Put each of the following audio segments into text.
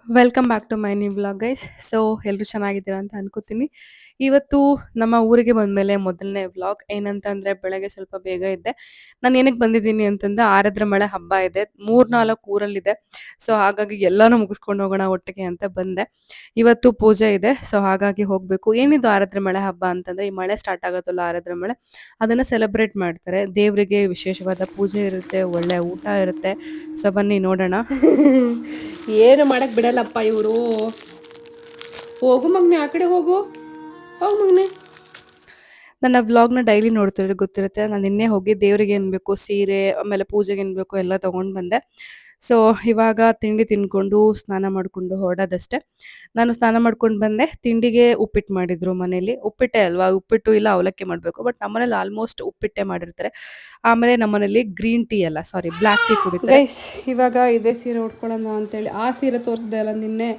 Welcome back to my new vlog guys. So ಎಲ್ಲರೂ ಚೆನ್ನಾಗಿದ್ದೀರಾ ಅಂತ ಅನ್ಕೋತೀನಿ. ಇವತ್ತು ನಮ್ಮ ಊರಿಗೆ ಬಂದಮೇಲೆ ಮೊದಲನೇ ವ್ಲಾಗ್ ಏನಂತಂದ್ರೆ ಬೆಳಗ್ಗೆ ಸ್ವಲ್ಪ ಬೇಗ ಇದ್ದೆ. ನಾನು ಏನಕ್ಕೆ ಬಂದಿದ್ದೀನಿ ಅಂತಂದ್ರೆ ಆರದ್ರ ಮಳೆ ಹಬ್ಬ ಇದೆ, 3-4 ಊರಲ್ಲಿದೆ. ಸೊ ಹಾಗಾಗಿ ಎಲ್ಲಾನು ಮುಗಿಸ್ಕೊಂಡು ಹೋಗೋಣ ಒಟ್ಟಿಗೆ ಅಂತ ಬಂದೆ. ಇವತ್ತು ಪೂಜೆ ಇದೆ, ಸೊ ಹಾಗಾಗಿ ಹೋಗಬೇಕು. ಏನಿದು ಆರದ್ರ ಮಳೆ ಹಬ್ಬ ಅಂತಂದ್ರೆ ಈ ಮಳೆ ಸ್ಟಾರ್ಟ್ ಆಗುತ್ತಲ್ಲ ಆರದ್ರ ಮಳೆ, ಅದನ್ನ ಸೆಲೆಬ್ರೇಟ್ ಮಾಡ್ತಾರೆ. ದೇವರಿಗೆ ವಿಶೇಷವಾದ ಪೂಜೆ ಇರುತ್ತೆ, ಒಳ್ಳೆ ಊಟ ಇರುತ್ತೆ. ಸೊ ಬನ್ನಿ ನೋಡೋಣ. ಏನು ಮಾಡಕ್ ಬಿಡಲ್ಲಪ್ಪ ಇವರು. ಹೋಗು ಮಗ್ನೆ, ಆ ಕಡೆ ಹೋಗು, ಹೋಗು ಮಗ್ನೆ. ನನ್ನ ವ್ಲಾಗ್ನ ಡೈಲಿ ನೋಡ್ತಿದ್ರೆ ಗೊತ್ತಿರುತ್ತೆ. ನಾನು ನಿನ್ನೆ ಹೋಗಿ ದೇವರಿಗೆ ಏನು ಬೇಕು ಸೀರೆ, ಆಮೇಲೆ ಪೂಜೆಗೆ ಏನು ಬೇಕು ಎಲ್ಲ ತೊಗೊಂಡು ಬಂದೆ. ಸೊ ಇವಾಗ ತಿಂಡಿ ತಿಂದ್ಕೊಂಡು ಸ್ನಾನ ಮಾಡಿಕೊಂಡು ಹೊರಡೋದಷ್ಟೇ. ನಾನು ಸ್ನಾನ ಮಾಡ್ಕೊಂಡು ಬಂದೆ. ತಿಂಡಿಗೆ ಉಪ್ಪಿಟ್ಟು ಮಾಡಿದ್ರು ಮನೇಲಿ. ಉಪ್ಪಿಟ್ಟೆ ಅಲ್ವಾ, ಉಪ್ಪಿಟ್ಟು ಇಲ್ಲ ಅವಲಕ್ಕಿ ಮಾಡಬೇಕು. ಬಟ್ ನಮ್ಮನೇಲಿ ಆಲ್ಮೋಸ್ಟ್ ಉಪ್ಪಿಟ್ಟೆ ಮಾಡಿರ್ತಾರೆ. ಆಮೇಲೆ ನಮ್ಮನೇಲಿ ಗ್ರೀನ್ ಟೀ ಅಲ್ಲ, ಸಾರಿ ಬ್ಲ್ಯಾಕ್ ಟೀ ಕುಡಿತಾರೆ. ಗೈಸ್, ಇವಾಗ ಇದೇ ಸೀರೆ ಉಟ್ಕೊಳ್ಳೋಣ ಅಂತೇಳಿ ಆ ಸೀರೆ ತೋರಿಸ್ದೆ ಅಲ್ಲ ನಿನ್ನೆ,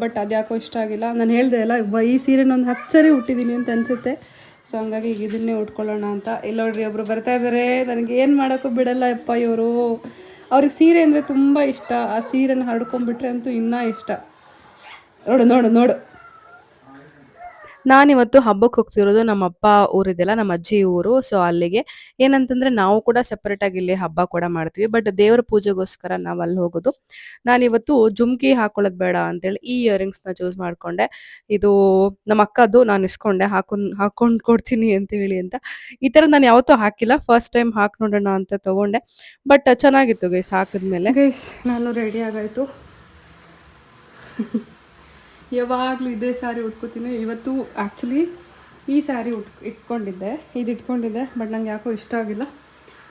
ಬಟ್ ಅದ್ಯಾಕೋ ಇಷ್ಟ ಆಗಿಲ್ಲ. ನಾನು ಹೇಳ್ದೆ ಅಲ್ಲ ಈ ಸೀರೆನ ಒಂದು 10 ಸರಿ ಉಟ್ಟಿದ್ದೀನಿ ಅಂತ ಅನ್ಸುತ್ತೆ. ಸೊ ಹಂಗಾಗಿ ಈಗ ಇದನ್ನೇ ಉಟ್ಕೊಳ್ಳೋಣ ಅಂತ. ಇಲ್ಲ ನೋಡ್ರಿ, ಒಬ್ರು ಬರ್ತಾ ಇದ್ದಾರೆ. ನನಗೆ ಏನು ಮಾಡೋಕ್ಕೂ ಬಿಡಲ್ಲ ಯಪ್ಪ ಇವರು. ಅವ್ರಿಗೆ ಸೀರೆ ಅಂದರೆ ತುಂಬ ಇಷ್ಟ. ಆ ಸೀರೆನ ಹರಡ್ಕೊಂಡ್ಬಿಟ್ರೆ ಅಂತೂ ಇನ್ನೂ ಇಷ್ಟ. ನೋಡು ನೋಡು ನೋಡು. ನಾನಿವತ್ತು ಹಬ್ಬಕ್ಕೆ ಹೋಗ್ತಿರೋದು ನಮ್ಮ ಅಪ್ಪ ಊರಿದೆಲ್ಲ, ನಮ್ಮ ಅಜ್ಜಿ ಊರು. ಸೊ ಅಲ್ಲಿಗೆ ಏನಂತಂದ್ರೆ ನಾವು ಕೂಡ ಸೆಪರೇಟ್ ಆಗಿ ಇಲ್ಲಿ ಹಬ್ಬ ಕೂಡ ಮಾಡ್ತೀವಿ. ಬಟ್ ದೇವರ ಪೂಜೆಗೋಸ್ಕರ ನಾವು ಅಲ್ಲಿ ಹೋಗೋದು. ನಾನಿವತ್ತು ಜುಮ್ಕಿ ಹಾಕೊಳ್ಳೋದು ಬೇಡ ಅಂತೇಳಿ ಈ ಇಯರಿಂಗ್ಸ್ನ ಚೂಸ್ ಮಾಡ್ಕೊಂಡೆ. ಇದು ನಮ್ಮ ಅಕ್ಕದ್ದು, ನಾನು ಇಸ್ಕೊಂಡೆ. ಹಾಕೊಂಡು ಕೊಡ್ತೀನಿ ಅಂತ ಹೇಳಿ ಅಂತ. ಈ ಥರ ನಾನು ಯಾವತ್ತೂ ಹಾಕಿಲ್ಲ, ಫಸ್ಟ್ ಟೈಮ್ ಹಾಕಿ ನೋಡೋಣ ಅಂತ ತಗೊಂಡೆ. ಬಟ್ ಚೆನ್ನಾಗಿತ್ತು ಗೈಸ್ ಹಾಕಿದ್ಮೇಲೆ. ಗೈಸ್, ನಾನು ರೆಡಿ ಆಗಾಯಿತು. ಯಾವಾಗಲೂ ಇದೇ ಸ್ಯಾರಿ ಉಟ್ಕೋತೀನಿ. ಇವತ್ತು ಆ್ಯಕ್ಚುಲಿ ಈ ಸ್ಯಾರಿ ಇಟ್ಕೊಂಡಿದ್ದೆ, ಇದು ಇಟ್ಕೊಂಡಿದ್ದೆ. ಬಟ್ ನಂಗೆ ಯಾಕೋ ಇಷ್ಟ ಆಗಿಲ್ಲ.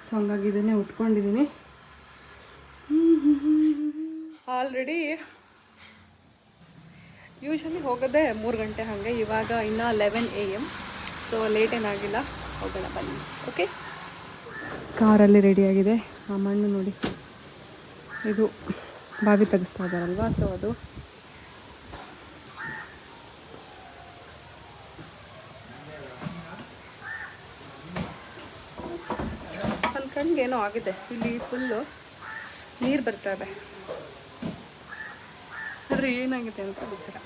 ಸೊ ಹಂಗಾಗಿ ಇದನ್ನೇ ಉಟ್ಕೊಂಡಿದ್ದೀನಿ. ಆಲ್ರೆಡಿ ಯೂಶಲಿ ಹೋಗೋದೇ 3 ಗಂಟೆ ಹಾಗೆ. ಇವಾಗ ಇನ್ನೂ 11 AM. ಸೊ ಲೇಟ್ ಏನಾಗಿಲ್ಲ, ಹೋಗೋಣ ಬನ್ನಿ. ಓಕೆ, ಕಾರಲ್ಲಿ ರೆಡಿಯಾಗಿದೆ. ಆ ಮಣ್ಣು ನೋಡಿ, ಇದು ಬಾವಿ ತೆಗೆಸ್ತಾ ಇದ್ದಾರಲ್ವಾ, ಸೊ ಅದು. ನನ್ನ ಕಣ್ಣಿಗೆ ಏನೋ ಆಗಿದೆ. ಇಲ್ಲಿ ಫುಲ್ಲು ನೀರು ಬರ್ತಾ ಇದೆ, ಆದರೆ ಏನಾಗಿದೆ ಅಂತ ಗೊತ್ತಿಲ್ಲ.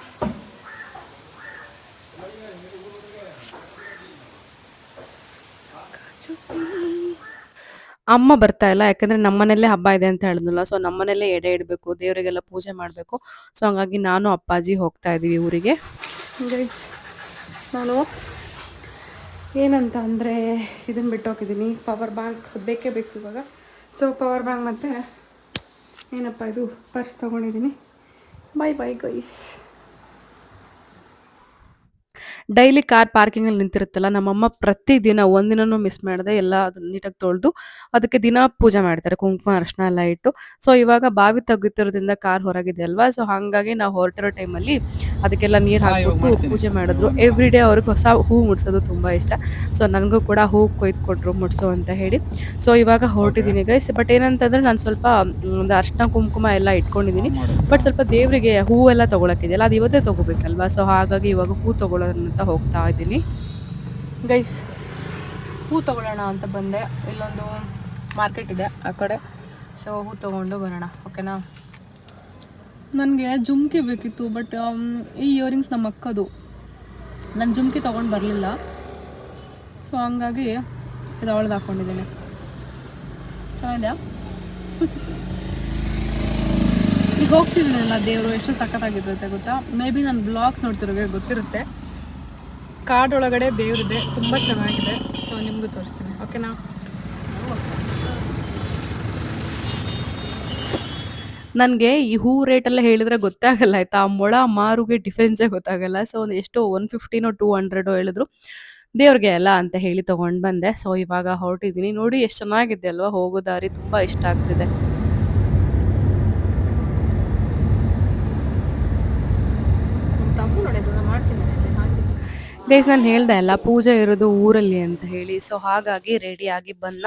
ಅಮ್ಮ ಬರ್ತಾ ಇಲ್ಲ, ಯಾಕಂದ್ರೆ ನಮ್ಮನೇಲೇ ಹಬ್ಬ ಇದೆ ಅಂತ ಹೇಳಿದ್ನಲ್ಲ. ಸೊ ನಮ್ಮನೇಲೇ ಎಡೆ ಇಡಬೇಕು, ದೇವರಿಗೆಲ್ಲ ಪೂಜೆ ಮಾಡಬೇಕು. ಸೊ ಹಂಗಾಗಿ ನಾನು ಅಪ್ಪಾಜಿ ಹೋಗ್ತಾ ಇದ್ದೀವಿ ಊರಿಗೆ. ಗೈಸ್, ನಾನು ಏನಂತ ಅಂದರೆ ಇದನ್ನು ಬಿಟ್ಟು ಹೋಗಿದ್ದೀನಿ. ಪವರ್ ಬ್ಯಾಂಕ್ ಬೇಕೇ ಬೇಕು ಇವಾಗ. ಸೊ ಪವರ್ ಬ್ಯಾಂಕ್ ಮತ್ತು ಏನಪ್ಪ ಇದು ಪರ್ಸ್ ತೊಗೊಂಡಿದ್ದೀನಿ. Bye bye guys. Daily car ಪಾರ್ಕಿಂಗಲ್ಲಿ ನಿಂತಿರುತ್ತಲ್ಲ, ನಮ್ಮಮ್ಮ ಪ್ರತಿದಿನ ಒಂದಿನೂ ಮಿಸ್ ಮಾಡದೆ ಎಲ್ಲ ಅದನ್ನ ನೀಟಾಗಿ ತೊಳೆದು ಅದಕ್ಕೆ ದಿನ ಪೂಜೆ ಮಾಡ್ತಾರೆ, ಕುಂಕುಮ ಅರಿಶಿನ ಎಲ್ಲ ಇಟ್ಟು. ಸೊ ಇವಾಗ ಬಾವಿ ತೆಗಿತಿರೋದ್ರಿಂದ ಕಾರ್ ಹೊರಗಿದೆ ಅಲ್ವಾ, ಸೊ ಹಾಗಾಗಿ ನಾವು ಹೊರಟಿರೋ ಟೈಮಲ್ಲಿ ಅದಕ್ಕೆಲ್ಲ ನೀರು ಹಾಕ್ಬಿಟ್ಟು ಪೂಜೆ ಮಾಡಿದ್ರು. ಎವ್ರಿ ಡೇ ಅವ್ರಿಗೆ ಹೊಸ ಹೂ ಮುಡ್ಸೋದು ತುಂಬ ಇಷ್ಟ. ಸೊ ನನಗೂ ಕೂಡ ಹೂ ಕೊಯ್ದು ಕೊಟ್ಟರು ಮುಡ್ಸು ಅಂತ ಹೇಳಿ. ಸೊ ಇವಾಗ ಹೊರಟಿದ್ದೀನಿ ಗೈಸ್. ಬಟ್ ಏನಂತಂದ್ರೆ ನಾನು ಸ್ವಲ್ಪ ಒಂದು ಅರಿಶಿನ ಕುಂಕುಮ ಎಲ್ಲ ಇಟ್ಕೊಂಡಿದ್ದೀನಿ. ಬಟ್ ಸ್ವಲ್ಪ ದೇವರಿಗೆ ಹೂವೆಲ್ಲ ತೊಗೊಳಕ್ಕಿದೆಯಲ್ಲ, ಅದು ಇವತ್ತೇ ತೊಗೋಬೇಕಲ್ವಾ. ಸೊ ಹಾಗಾಗಿ ಇವಾಗ ಹೂ ತೊಗೊಳೋದಂತ ಹೋಗ್ತಾ ಇದ್ದೀನಿ ಗೈಸ್. ಹೂ ತೊಗೊಳ್ಳೋಣ ಅಂತ ಬಂದೆ. ಇಲ್ಲೊಂದು ಮಾರ್ಕೆಟ್ ಇದೆ ಆ ಕಡೆ. ಸೊ ಹೂ ತೊಗೊಂಡು ಬರೋಣ, ಓಕೆನಾ. ನನಗೆ ಜುಮ್ಕಿ ಬೇಕಿತ್ತು, ಬಟ್ ಈ ಇಯರಿಂಗ್ಸ್ ನಮ್ಮ ಅಕ್ಕದು. ನಾನು ಜುಮ್ಕಿ ತೊಗೊಂಡು ಬರಲಿಲ್ಲ. ಸೊ ಹಂಗಾಗಿ ಇದು ಅವಳದು ಹಾಕ್ಕೊಂಡಿದ್ದೀನಿ. ಚೆನ್ನಾಗಿದೆ. ಈಗ ಹೋಗ್ತಿದ್ದೀನಲ್ಲ, ದೇವರು ಎಷ್ಟು ಸಖತ್ತಾಗಿರುತ್ತೆ ಗೊತ್ತಾ. ಮೇ ಬಿ ನಾನು ಬ್ಲಾಗ್ಸ್ ನೋಡ್ತಿರೋಗೆ ಗೊತ್ತಿರುತ್ತೆ. ಕಾಡೊಳಗಡೆ ದೇವರಿದೆ, ತುಂಬ ಚೆನ್ನಾಗಿದೆ. ಸೊ ನಿಮಗೂ ತೋರಿಸ್ತೀನಿ, ಓಕೆನಾ. ನನಗೆ ಈ ಹೂ ರೇಟೆಲ್ಲ ಹೇಳಿದ್ರೆ ಗೊತ್ತಾಗಲ್ಲ ಆಯ್ತಾ. ಆ ಮೊಳ ಮಾರುಗೆ ಡಿಫ್ರೆನ್ಸೇ ಗೊತ್ತಾಗಲ್ಲ. ಸೊ ಎಷ್ಟು 150ನೋ 200 ಹೇಳಿದ್ರು. ದೇವ್ರಿಗೆ ಅಲ್ಲ ಅಂತ ಹೇಳಿ ತೊಗೊಂಡು ಬಂದೆ. ಸೊ ಇವಾಗ ಹೊರಟಿದ್ದೀನಿ. ನೋಡಿ ಎಷ್ಟು ಚೆನ್ನಾಗಿದೆ ಅಲ್ವಾ, ಹೋಗೋ ದಾರಿ ತುಂಬ ಇಷ್ಟ ಆಗ್ತಿದೆ. ತಪ್ಪು ನೋಡಿದ್ದು ನಾನು ಮಾಡ್ತೀನಿ ಹಾಗೆ. ಗೈಸ್, ನಾನು ಹೇಳ್ದೆ ಅಲ್ಲ ಪೂಜೆ ಇರೋದು ಊರಲ್ಲಿ ಅಂತ ಹೇಳಿ. ಸೊ ಹಾಗಾಗಿ ರೆಡಿಯಾಗಿ ಬಂದ.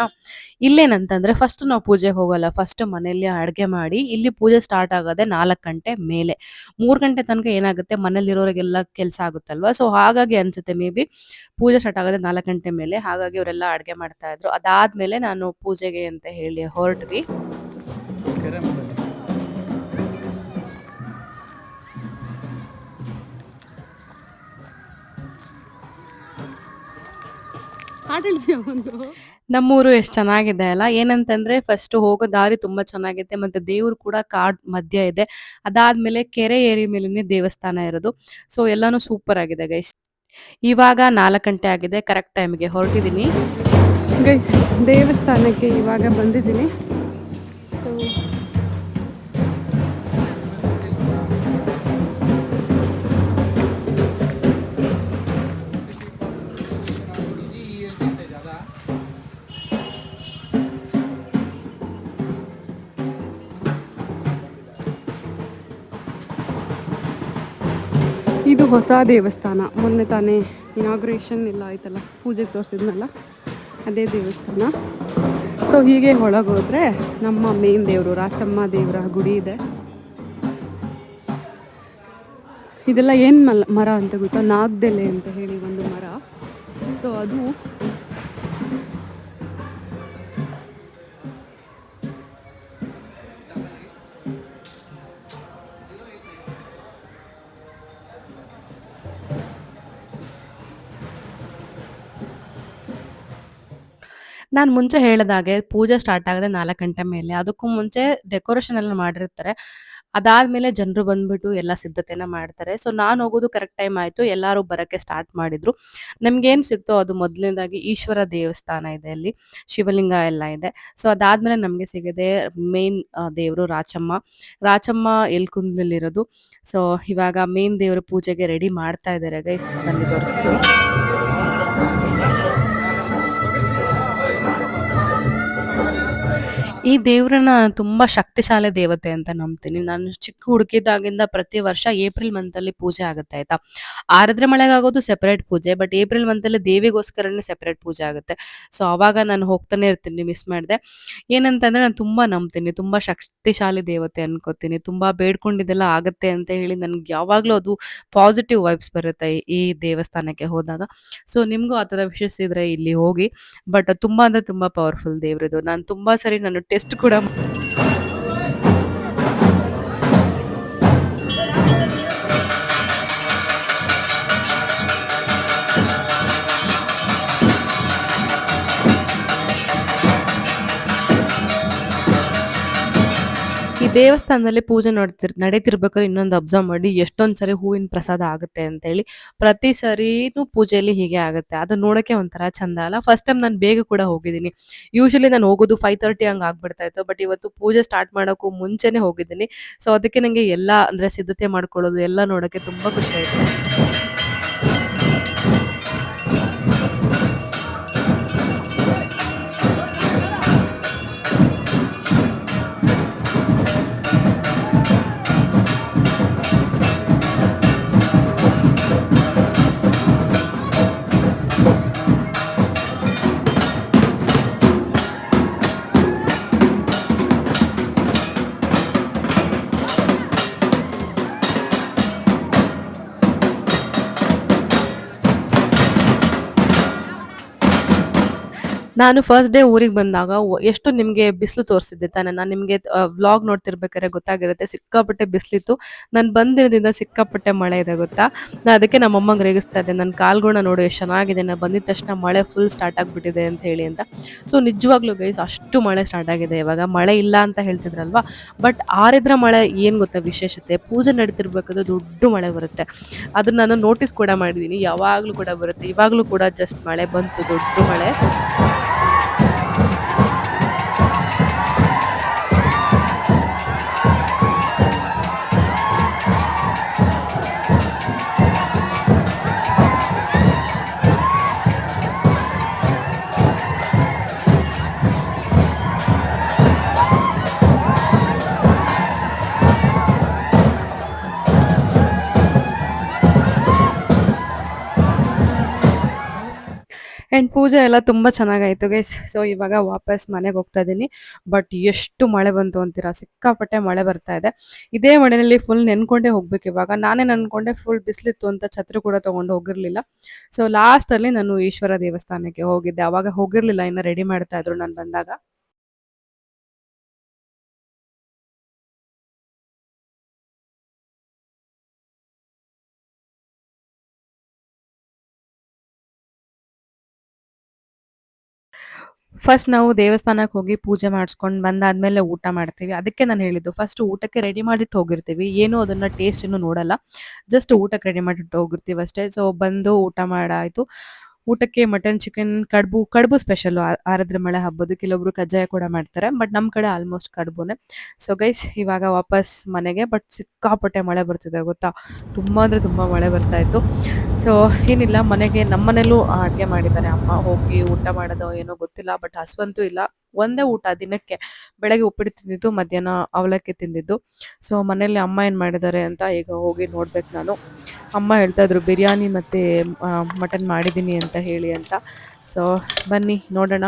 ಇಲ್ಲೇನಂತಂದ್ರೆ ಫಸ್ಟ್ ನಾವು ಪೂಜೆಗೆ ಹೋಗಲ್ಲ, ಫಸ್ಟ್ ಮನೆಯಲ್ಲಿ ಅಡುಗೆ ಮಾಡಿ. ಇಲ್ಲಿ ಪೂಜೆ ಸ್ಟಾರ್ಟ್ ಆಗೋದೆ 4 ಗಂಟೆ ಮೇಲೆ. 3 ಗಂಟೆ ತನಕ ಏನಾಗುತ್ತೆ, ಮನೇಲಿರೋರಿಗೆಲ್ಲ ಕೆಲಸ ಆಗುತ್ತಲ್ವಾ. ಸೊ ಹಾಗಾಗಿ ಅನ್ಸುತ್ತೆ ಮೇ ಬಿ ಪೂಜೆ ಸ್ಟಾರ್ಟ್ ಆಗೋದೆ 4 ಗಂಟೆ ಮೇಲೆ. ಹಾಗಾಗಿ ಅವರೆಲ್ಲ ಅಡುಗೆ ಮಾಡ್ತಾ ಇದ್ರು. ಅದಾದ್ಮೇಲೆ ನಾನು ಪೂಜೆಗೆ ಅಂತ ಹೇಳಿ ಹೊರಟ್ವಿ. ಹಾಡು ಹೇಳ್ತೀಯ ಒಂದು? ನಮ್ಮೂರು ಎಷ್ಟು ಚೆನ್ನಾಗಿದೆ ಅಲ್ಲ. ಏನಂತಂದ್ರೆ ಫಸ್ಟ್ ಹೋಗೋ ದಾರಿ ತುಂಬಾ ಚೆನ್ನಾಗಿದೆ. ಮತ್ತೆ ದೇವ್ರು ಕೂಡ ಕಾಡ್ ಮಧ್ಯ ಇದೆ. ಅದಾದ್ಮೇಲೆ ಕೆರೆ ಏರಿ ಮೇಲೇನೆ ದೇವಸ್ಥಾನ ಇರೋದು. ಸೊ ಎಲ್ಲಾನು ಸೂಪರ್ ಆಗಿದೆ ಗೈಸ್. ಇವಾಗ 4 ಗಂಟೆ ಆಗಿದೆ. ಕರೆಕ್ಟ್ ಟೈಮ್‌ಗೆ ಹೊರಟಿದ್ದೀನಿ. ಗೈಸ್ ದೇವಸ್ಥಾನಕ್ಕೆ ಇವಾಗ ಬಂದಿದ್ದೀನಿ. ಸೊ ಇದು ಹೊಸ ದೇವಸ್ಥಾನ. ಮೊನ್ನೆ ತಾನೇ ಇನಾಗ್ರೇಷನ್ ಎಲ್ಲ ಆಯ್ತಲ್ಲ, ಪೂಜೆ ತೋರಿಸಿದ್ನಲ್ಲ, ಅದೇ ದೇವಸ್ಥಾನ. ಸೊ ಹೀಗೆ ಒಳಗೋದ್ರೆ ನಮ್ಮ ಮೇನ್ ದೇವರು ರಾಚಮ್ಮ ದೇವರ ಗುಡಿ ಇದೆ. ಇದೆಲ್ಲ ಏನು ಮರ ಅಂತ ಗೊತ್ತಾ? ನಾಗದೆಲೆ ಅಂತ ಹೇಳಿ ಒಂದು ಮರ. ಸೊ ಅದು ನಾನ್ ಮುಂಚೆ ಹೇಳ್ದಾಗೆ ಪೂಜೆ ಸ್ಟಾರ್ಟ್ ಆಗದೆ 4 ಗಂಟೆ ಮೇಲೆ. ಅದಕ್ಕೂ ಮುಂಚೆ ಡೆಕೋರೇಷನ್ ಎಲ್ಲ ಮಾಡಿರ್ತಾರೆ. ಅದಾದ್ಮೇಲೆ ಜನರು ಬಂದ್ಬಿಟ್ಟು ಎಲ್ಲ ಸಿದ್ಧತೆನ ಮಾಡ್ತಾರೆ. ಸೊ ನಾನ್ ಹೋಗೋದು ಕರೆಕ್ಟ್ ಟೈಮ್ ಆಯ್ತು. ಎಲ್ಲಾರು ಬರಕ್ಕೆ ಸ್ಟಾರ್ಟ್ ಮಾಡಿದ್ರು. ನಮ್ಗೇನ್ ಸಿಕ್ತೋ ಅದು ಮೊದಲನೇದಾಗಿ ಈಶ್ವರ ದೇವಸ್ಥಾನ ಇದೆ ಅಲ್ಲಿ. ಶಿವಲಿಂಗ ಎಲ್ಲ ಇದೆ. ಸೊ ಅದಾದ್ಮೇಲೆ ನಮ್ಗೆ ಸಿಗದೆ ಮೇನ್ ದೇವ್ರು ರಾಚಮ್ಮ. ರಾಚಮ್ಮ ಎಲ್ಕುಂದ್ಲಲ್ಲಿರೋದು. ಸೊ ಇವಾಗ ಮೇನ್ ದೇವ್ರ ಪೂಜೆಗೆ ರೆಡಿ ಮಾಡ್ತಾ ಇದ್ದಾರೆ ಗೈಸ್. ಬನ್ನಿ ತೋರಿಸ್ತೀನಿ. ಈ ದೇವ್ರನ್ನ ತುಂಬಾ ಶಕ್ತಿಶಾಲಿ ದೇವತೆ ಅಂತ ನಂಬ್ತೀನಿ. ನಾನು ಚಿಕ್ಕ ಹುಡುಗಿದಾಗಿಂದ ಪ್ರತಿ ವರ್ಷ ಏಪ್ರಿಲ್ ಮಂತಲ್ಲಿ ಪೂಜೆ ಆಗುತ್ತೆ ಆಯ್ತಾ. ಆರಿದ್ರೆ ಮಳೆಗಾಗೋದು ಸೆಪರೇಟ್ ಪೂಜೆ. ಬಟ್ ಏಪ್ರಿಲ್ ಮಂತಲ್ಲಿ ದೇವಿಗೋಸ್ಕರನೇ ಸೆಪರೇಟ್ ಪೂಜೆ ಆಗುತ್ತೆ. ಸೊ ಅವಾಗ ನಾನು ಹೋಗ್ತಾನೆ ಇರ್ತೀನಿ ಮಿಸ್ ಮಾಡದೆ. ಏನಂತಂದ್ರೆ ನಾನು ತುಂಬಾ ನಂಬ್ತೀನಿ. ತುಂಬಾ ಶಕ್ತಿಶಾಲಿ ದೇವತೆ ಅನ್ಕೋತೀನಿ. ತುಂಬಾ ಬೇಡ್ಕೊಂಡಿದ್ದೆಲ್ಲ ಆಗುತ್ತೆ ಅಂತ ಹೇಳಿ ನನ್ಗೆ ಯಾವಾಗ್ಲೂ ಅದು ಪಾಸಿಟಿವ್ ವೈಬ್ಸ್ ಬರುತ್ತೆ ಈ ದೇವಸ್ಥಾನಕ್ಕೆ ಹೋದಾಗ. ಸೊ ನಿಮ್ಗೂ ಆ ಥರ ವಿಷಸ್ ಇದ್ರೆ ಇಲ್ಲಿ ಹೋಗಿ. ಬಟ್ ತುಂಬಾ ಅಂದ್ರೆ ತುಂಬಾ ಪವರ್‌ಫುಲ್ ದೇವ್ರಿದು. ನಾನು ತುಂಬಾ ಸರಿ ನಾನು ಟೆಸ್ಟ್ ಕೂಡ ಈ ದೇವಸ್ಥಾನದಲ್ಲಿ ಪೂಜೆ ನಡೀತಿರ್ಬೇಕಾದ್ರೆ ಇನ್ನೊಂದು ಅಬ್ಸರ್ವ್ ಮಾಡಿ ಎಷ್ಟೊಂದ್ ಸರಿ ಹೂವಿನ ಪ್ರಸಾದ ಆಗುತ್ತೆ ಅಂತ ಹೇಳಿ. ಪ್ರತಿ ಸರಿನೂ ಪೂಜೆಯಲ್ಲಿ ಹೀಗೆ ಆಗುತ್ತೆ. ಅದನ್ನ ನೋಡಕ್ಕೆ ಒಂಥರ ಚಂದ ಅಲ್ಲ. ಫಸ್ಟ್ ಟೈಮ್ ನಾನು ಬೇಗ ಕೂಡ ಹೋಗಿದ್ದೀನಿ. ಯೂಶುವಲಿ ನಾನು ಹೋಗೋದು 5:30 ಹಂಗ್ ಆಗ್ಬಿಡ್ತಾ ಇತ್ತು. ಬಟ್ ಇವತ್ತು ಪೂಜೆ ಸ್ಟಾರ್ಟ್ ಮಾಡೋಕ್ಕೂ ಮುಂಚೆನೆ ಹೋಗಿದ್ದೀನಿ. ಸೊ ಅದಕ್ಕೆ ನಂಗೆ ಎಲ್ಲ ಅಂದ್ರೆ ಸಿದ್ಧತೆ ಮಾಡ್ಕೊಳ್ಳೋದು ಎಲ್ಲ ನೋಡಕ್ಕೆ ತುಂಬಾ ಖುಷಿ ಆಯ್ತು. ನಾನು ಫಸ್ಟ್ ಡೇ ಊರಿಗೆ ಬಂದಾಗ ಎಷ್ಟು ನಿಮ್ಗೆ ಬಿಸಿಲು ತೋರಿಸಿದ್ದೆ ತಾನೆ. ನಾನು ನಿಮ್ಗೆ ವ್ಲಾಗ್ ನೋಡ್ತಿರ್ಬೇಕಾದ್ರೆ ಗೊತ್ತಾಗಿರುತ್ತೆ ಸಿಕ್ಕಾಪಟ್ಟೆ ಬಿಸಿಲಿತ್ತು. ನಾನು ಬಂದ ದಿನದಿಂದ ಸಿಕ್ಕಾಪಟ್ಟೆ ಮಳೆ ಇದೆ ಗೊತ್ತಾ. ನಾನು ಅದಕ್ಕೆ ನಮ್ಮ ಅಮ್ಮಂಗೆ ರೇಗಿಸ್ತಾ ಇದ್ದೆ, ನನ್ನ ಕಾಲ್ಗಳನ್ನ ನೋಡು ಎಷ್ಟು ಚೆನ್ನಾಗಿದೆ, ನಾನು ಬಂದಿದ ತಕ್ಷಣ ಮಳೆ ಫುಲ್ ಸ್ಟಾರ್ಟ್ ಆಗಿಬಿಟ್ಟಿದೆ ಅಂತ ಹೇಳಿ ಅಂತ. ಸೊ ನಿಜವಾಗ್ಲೂ ಗೈಸ್ ಅಷ್ಟು ಮಳೆ ಸ್ಟಾರ್ಟ್ ಆಗಿದೆ ಇವಾಗ. ಮಳೆ ಇಲ್ಲ ಅಂತ ಹೇಳ್ತಿದ್ರಲ್ವಾ. ಬಟ್ ಆರಿದ್ರ ಮಳೆ ಏನು ಗೊತ್ತಾ ವಿಶೇಷತೆ, ಪೂಜೆ ನಡೀತಿರ್ಬೇಕಾದ್ರೆ ದೊಡ್ಡ ಮಳೆ ಬರುತ್ತೆ. ಅದನ್ನ ನಾನು ನೋಟಿಸ್ ಕೂಡ ಮಾಡಿದ್ದೀನಿ. ಯಾವಾಗಲೂ ಕೂಡ ಬರುತ್ತೆ. ಇವಾಗಲೂ ಕೂಡ ಜಸ್ಟ್ ಮಳೆ ಬಂತು, ದೊಡ್ಡ ಮಳೆ. ಆ್ಯಂಡ್ ಪೂಜೆ ಎಲ್ಲ ತುಂಬ ಚೆನ್ನಾಗಾಯ್ತು ಗೈಸ್. ಸೊ ಇವಾಗ ವಾಪಸ್ ಮನೆಗೆ ಹೋಗ್ತಾ ಇದ್ದೀನಿ. ಬಟ್ ಎಷ್ಟು ಮಳೆ ಬಂತು ಅಂತೀರಾ, ಸಿಕ್ಕಾಪಟ್ಟೆ ಮಳೆ ಬರ್ತಾ ಇದೆ. ಇದೇ ಮಳೆಯಲ್ಲಿ ಫುಲ್ ನೆನ್ಕೊಂಡೇ ಹೋಗ್ಬೇಕು ಇವಾಗ. ನಾನೇ ಅನ್ಕೊಂಡೆ ಫುಲ್ ಬಿಸಿಲಿತ್ತು ಅಂತ ಛತ್ರಿ ಕೂಡ ತೊಗೊಂಡು ಹೋಗಿರಲಿಲ್ಲ. ಸೊ ಲಾಸ್ಟಲ್ಲಿ ನಾನು ಈಶ್ವರ ದೇವಸ್ಥಾನಕ್ಕೆ ಹೋಗಿದ್ದೆ. ಅವಾಗ ಹೋಗಿರಲಿಲ್ಲ, ಇನ್ನು ರೆಡಿ ಮಾಡ್ತಾ ಇದ್ರು ನಾನು ಬಂದಾಗ. ಫಸ್ಟ್ ನಾವು ದೇವಸ್ಥಾನಕ್ಕೆ ಹೋಗಿ ಪೂಜೆ ಮಾಡಿಸ್ಕೊಂಡು ಬಂದಾದ್ಮೇಲೆ ಊಟ ಮಾಡ್ತೀವಿ. ಅದಕ್ಕೆ ನಾನು ಹೇಳಿದ್ದು ಫಸ್ಟ್ ಊಟಕ್ಕೆ ರೆಡಿ ಮಾಡಿಟ್ಟು ಹೋಗಿರ್ತೀವಿ. ಏನು ಅದನ್ನ ಟೇಸ್ಟ್ ಏನು ನೋಡಲ್ಲ. ಜಸ್ಟ್ ಊಟಕ್ಕೆ ರೆಡಿ ಮಾಡಿಟ್ಟು ಹೋಗಿರ್ತೀವಿ ಅಷ್ಟೇ. ಸೊ ಬಂದು ಊಟ ಮಾಡಾಯ್ತು. ಊಟಕ್ಕೆ ಮಟನ್, ಚಿಕನ್, ಕಡುಬು ಸ್ಪೆಷಲ್ಲು ಆರದ್ರ ಮಳೆ ಹಬ್ಬದ್ದು. ಕೆಲವೊಬ್ರು ಕಜ್ಜಾಯ ಕೂಡ ಮಾಡ್ತಾರೆ. ಬಟ್ ನಮ್ಮ ಕಡೆ ಆಲ್ಮೋಸ್ಟ್ ಕಡುಬುನೇ. ಸೊ ಗೈಸ್ ಇವಾಗ ವಾಪಸ್ ಮನೆಗೆ. ಬಟ್ ಸಿಕ್ಕಾಪಟ್ಟೆ ಮಳೆ ಬರ್ತಿದೆ ಗೊತ್ತಾ? ತುಂಬ ಅಂದರೆ ತುಂಬ ಮಳೆ ಬರ್ತಾ ಇತ್ತು. ಸೊ ಏನಿಲ್ಲ ಮನೆಗೆ ನಮ್ಮನೇಲೂ ಅಡುಗೆ ಮಾಡಿದ್ದಾರೆ ಅಮ್ಮ. ಹೋಗಿ ಊಟ ಮಾಡೋದೋ ಏನೋ ಗೊತ್ತಿಲ್ಲ. ಬಟ್ ಹಸ್ವಂತೂ ಇಲ್ಲ. ಒಂದೇ ಊಟ ದಿನಕ್ಕೆ. ಬೆಳಗ್ಗೆ ಉಪ್ಪಿಟ್ಟು ತಿಂದಿದ್ದು, ಮಧ್ಯಾಹ್ನ ಅವಲಕ್ಕಿ ತಿಂದಿದ್ದು. ಸೊ ಮನೇಲಿ ಅಮ್ಮ ಏನು ಮಾಡಿದ್ದಾರೆ ಅಂತ ಈಗ ಹೋಗಿ ನೋಡ್ಬೇಕು ನಾನು. ಅಮ್ಮ ಹೇಳ್ತಾ ಇದ್ರು ಬಿರಿಯಾನಿ ಮತ್ತು ಮಟನ್ ಮಾಡಿದ್ದೀನಿ ಅಂತ ಹೇಳಿ ಅಂತ. ಸೊ ಬನ್ನಿ ನೋಡೋಣ.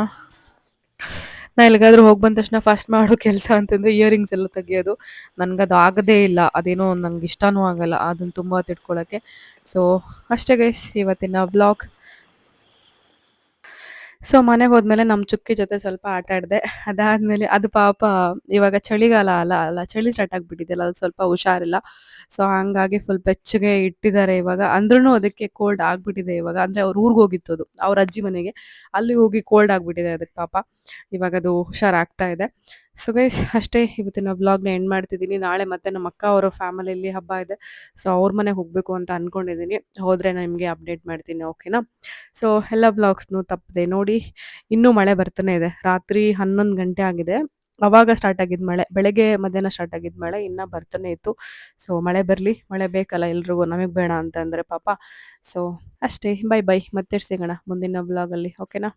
ನಾ ಎಲ್ಲಿಗಾದ್ರೂ ಹೋಗಿ ಬಂದ ತಕ್ಷಣ ಫಸ್ಟ್ ಮಾಡೋ ಕೆಲಸ ಅಂತಂದರೆ ಇಯರಿಂಗ್ಸ್ ಎಲ್ಲ ತೆಗಿಯೋದು. ನನಗದು ಆಗೋದೇ ಇಲ್ಲ. ಅದೇನೋ ನಂಗೆ ಇಷ್ಟನೂ ಆಗಲ್ಲ ಅದನ್ನು ತುಂಬ ಹೊತ್ತು ಇಟ್ಕೊಳ್ಳೋಕ್ಕೆ. ಸೊ ಅಷ್ಟೇ ಗೈಸ್ ಇವತ್ತಿನ ವ್ಲಾಗ್. ಸೊ ಮನೆಗೆ ಹೋದ್ಮೇಲೆ ನಮ್ಮ ಚುಕ್ಕಿ ಜೊತೆ ಸ್ವಲ್ಪ ಆಟ ಆಡಿದೆ. ಅದಾದಮೇಲೆ ಅದು ಪಾಪ ಇವಾಗ ಚಳಿಗಾಲ ಅಲ್ಲ ಚಳಿ ಸ್ಟಾರ್ಟ್ ಆಗಿಬಿಟ್ಟಿದೆಯಲ್ಲ, ಅದು ಸ್ವಲ್ಪ ಹುಷಾರಿಲ್ಲ. ಸೊ ಹಂಗಾಗಿ ಫುಲ್ ಬೆಚ್ಚಗೆ ಇಟ್ಟಿದ್ದಾರೆ ಇವಾಗ. ಅಂದ್ರೂ ಅದಕ್ಕೆ ಕೋಲ್ಡ್ ಆಗಿಬಿಟ್ಟಿದೆ ಇವಾಗ. ಅಂದರೆ ಅವ್ರ ಊರಿಗೆ ಹೋಗಿತ್ತು ಅದು, ಅವ್ರ ಅಜ್ಜಿ ಮನೆಗೆ. ಅಲ್ಲಿ ಹೋಗಿ ಕೋಲ್ಡ್ ಆಗಿಬಿಟ್ಟಿದೆ ಅದಕ್ಕೆ ಪಾಪ. ಇವಾಗ ಅದು ಹುಷಾರಾಗ್ತಾ ಇದೆ. ಸೊ ಗೈಸ್ ಅಷ್ಟೇ ಇವತ್ತಿನ ವ್ಲಾಗ್ನ ಎಂಡ್ ಮಾಡ್ತಿದ್ದೀನಿ. ನಾಳೆ ಮತ್ತೆ ನಮ್ಮ ಅಕ್ಕ ಅವರ ಫ್ಯಾಮಿಲಿಯಲ್ಲಿ ಹಬ್ಬ ಇದೆ. ಸೊ ಅವ್ರ ಮನೆಗೆ ಹೋಗಬೇಕು ಅಂತ ಅಂದ್ಕೊಂಡಿದ್ದೀನಿ. ಹೋದರೆ ನಿಮಗೆ ಅಪ್ಡೇಟ್ ಮಾಡ್ತೀನಿ, ಓಕೆನಾ? ಸೊ ಎಲ್ಲ ವ್ಲಾಗ್ಸ್ನು ತಪ್ಪದೆ ನೋಡಿ. ಇನ್ನೂ ಮಳೆ ಬರ್ತಾನೆ ಇದೆ. ರಾತ್ರಿ 11 ಗಂಟೆ ಆಗಿದೆ. ಅವಾಗ ಸ್ಟಾರ್ಟ್ ಆಗಿದ್ದು ಮಳೆ. ಬೆಳಗ್ಗೆ ಮಧ್ಯಾಹ್ನ ಸ್ಟಾರ್ಟ್ ಆಗಿದ್ದು ಮಳೆ ಇನ್ನೂ ಬರ್ತಾನೆ ಇತ್ತು. ಸೊ ಮಳೆ ಬರಲಿ. ಮಳೆ ಬೇಕಲ್ಲ ಎಲ್ರಿಗೂ, ನಮಗೆ ಬೇಡ ಅಂತ ಅಂದರೆ ಪಾಪ. ಸೊ ಅಷ್ಟೇ. Bye bye. ಮತ್ತೆ ಸಿಗೋಣ ಮುಂದಿನ ವ್ಲಾಗಲ್ಲಿ, ಓಕೆನಾ?